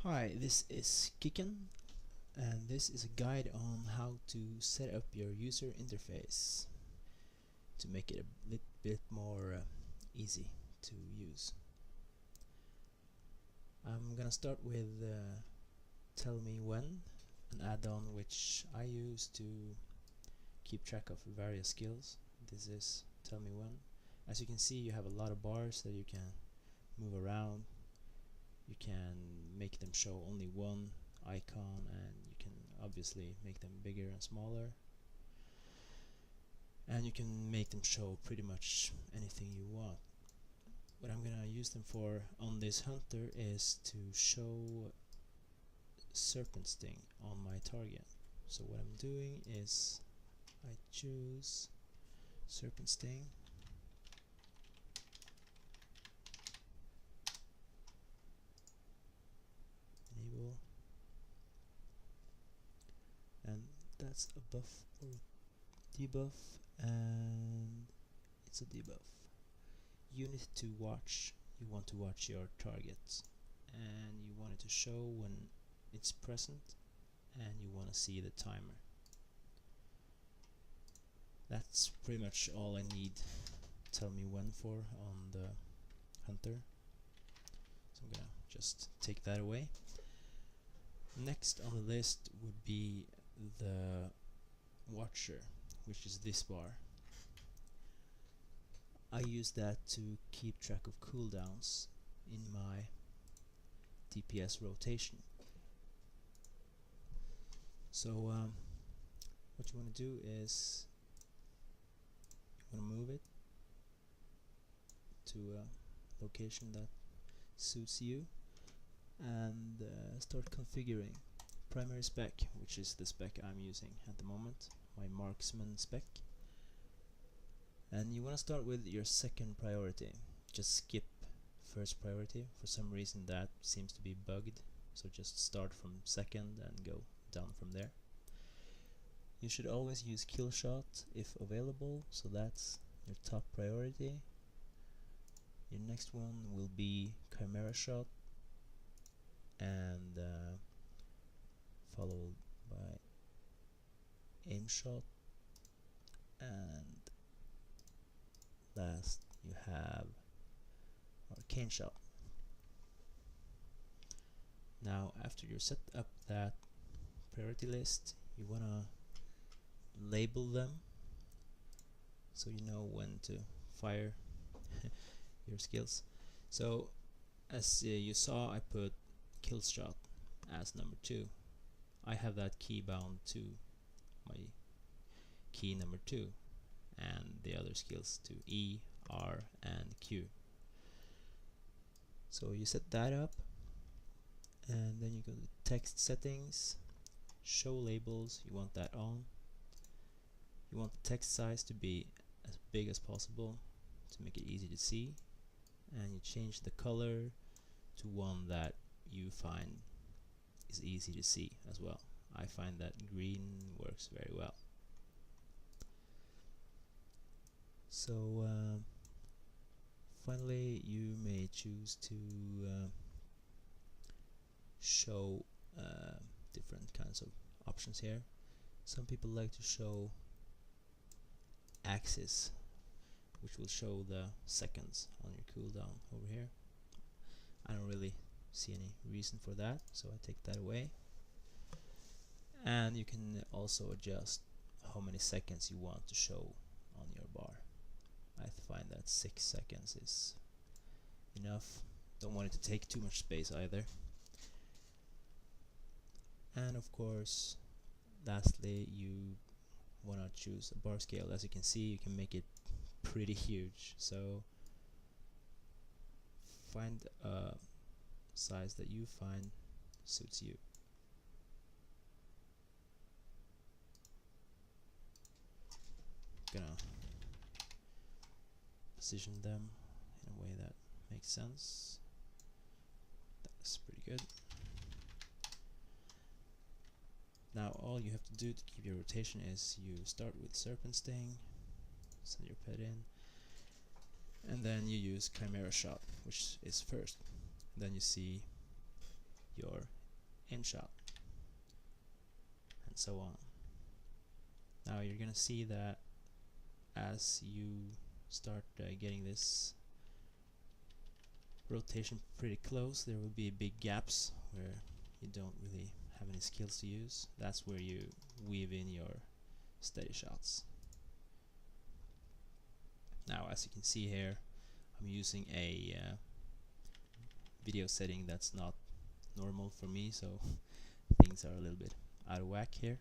Hi, this is Kicken, and this is a guide on how to set up your user interface to make it a little bit more easy to use. I'm gonna start with TellMeWhen, an add-on which I use to keep track of various skills. This is TellMeWhen. As you can see, you have a lot of bars that you can move around. You can make them show only one icon, and you can obviously make them bigger and smaller, and you can make them show pretty much anything you want. What I'm gonna use them for on this hunter is to show serpent sting on my target. So what I'm doing is I choose serpent sting, enable, and that's a buff or debuff, and it's a debuff. Unit to watch, you want to watch your target, and you want it to show when it's present, and you want to see the timer. That's pretty much all I need TellMeWhen for on the hunter. So I'm gonna just take that away. Next on the list would be the watcher, which is this bar. I use that to keep track of cooldowns in my DPS rotation. So what you want to do is you want to move it to a location that suits you, and start configuring primary spec, which is the spec I'm using at the moment, my marksman spec. And you want to start with your second priority. Just skip first priority. For some reason that seems to be bugged, so just start from second and go down from there. You should always use kill shot if available, so that's your top priority. Your next one will be chimera shot, and followed by aim shot, and last you have arcane shot. Now after you set up that priority list, you wanna label them so you know when to fire your skills. So as you saw, I put kill shot as number 2. I have that key bound to my key number 2, and the other skills to E, R, and Q. So you set that up, and then you go to text settings, show labels, you want that on. You want the text size to be as big as possible to make it easy to see, and you change the color to one that you find is easy to see as well. I find that green works very well. So finally you may choose to show different kinds of options here. Some people like to show axis, which will show the seconds on your cooldown over here. I don't really see any reason for that, so I take that away. And you can also adjust how many seconds you want to show on your bar. I find that 6 seconds is enough. Don't want it to take too much space either. And of course, lastly, you want to choose a bar scale. As you can see, you can make it pretty huge, so find a size that you find suits you. Gonna position them in a way that makes sense. That's pretty good. Now all you have to do to keep your rotation is you start with serpent sting, send your pet in, and then you use chimera shot, which is first. Then you see your in shot, and so on. Now you're gonna see that as you start getting this rotation pretty close, there will be big gaps where you don't really have any skills to use. That's where you weave in your steady shots. Now, as you can see here, I'm using a video setting that's not normal for me, so things are a little bit out of whack here.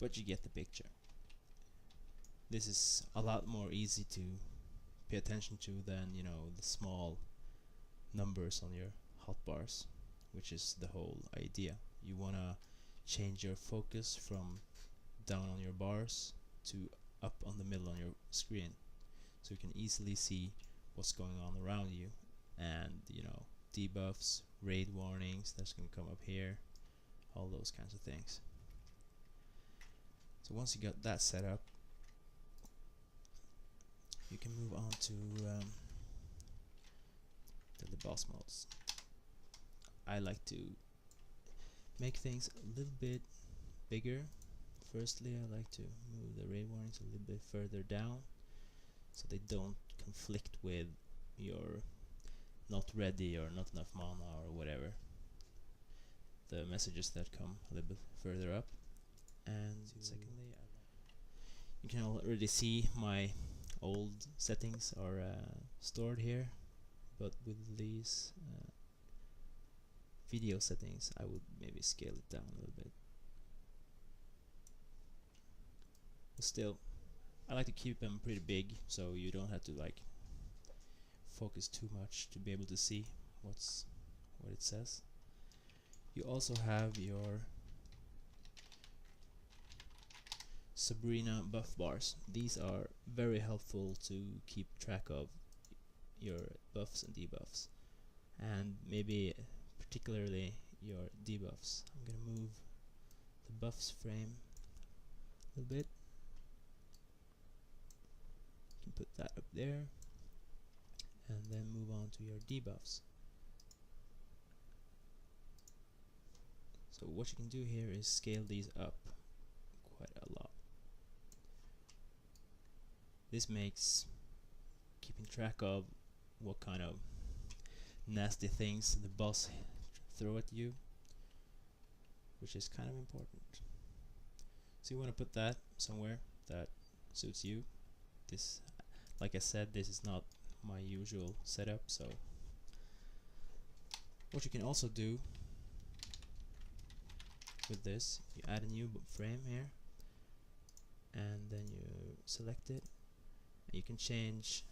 But you get the picture. This is a lot more easy to pay attention to than, you know, the small numbers on your hotbars, which is the whole idea. You wanna change your focus from down on your bars to up on the middle on your screen, so you can easily see what's going on around you, and, you know, debuffs, raid warnings that's gonna come up here, all those kinds of things. So once you got that set up, you can move on to the boss modes. I like to make things a little bit bigger. Firstly, I like to move the raid warnings a little bit further down, so they don't conflict with your not ready or not enough mana or whatever, the messages that come a little bit further up. And secondly, you can already see my old settings are stored here, but with these video settings I would maybe scale it down a little bit. But still, I like to keep them pretty big, so you don't have to like focus too much to be able to see what it says. You also have your SatrinaBuff bars. These are very helpful to keep track of your buffs and debuffs, and maybe particularly your debuffs. I'm gonna move the buffs frame a little bit. You can put that up there, and then move on to your debuffs. So what you can do here is scale these up quite a lot. This makes keeping track of what kind of nasty things the boss throw at you, which is kind of important. So you want to put that somewhere that suits you. This, like I said, this is not my usual setup, so what you can also do with this, you add a new frame here, and then you select it, and you can change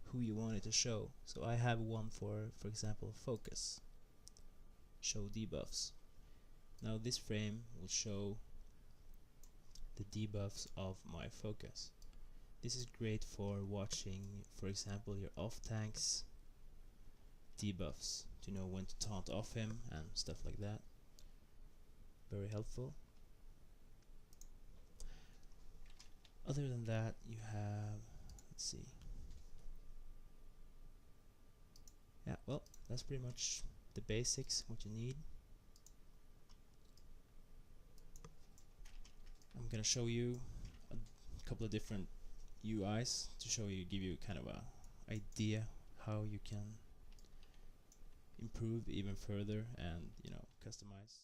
who you want it to show. So I have one for example, focus, show debuffs. Now this frame will show the debuffs of my focus. This is great for watching, for example, your off tanks debuffs, to know when to taunt off him and stuff like that. Very helpful. Other than that, you have, let's see. Yeah, well, that's pretty much the basics, what you need. I'm gonna show you a couple of different UIs to show you, give you kind of a idea how you can improve even further and, you know, customize.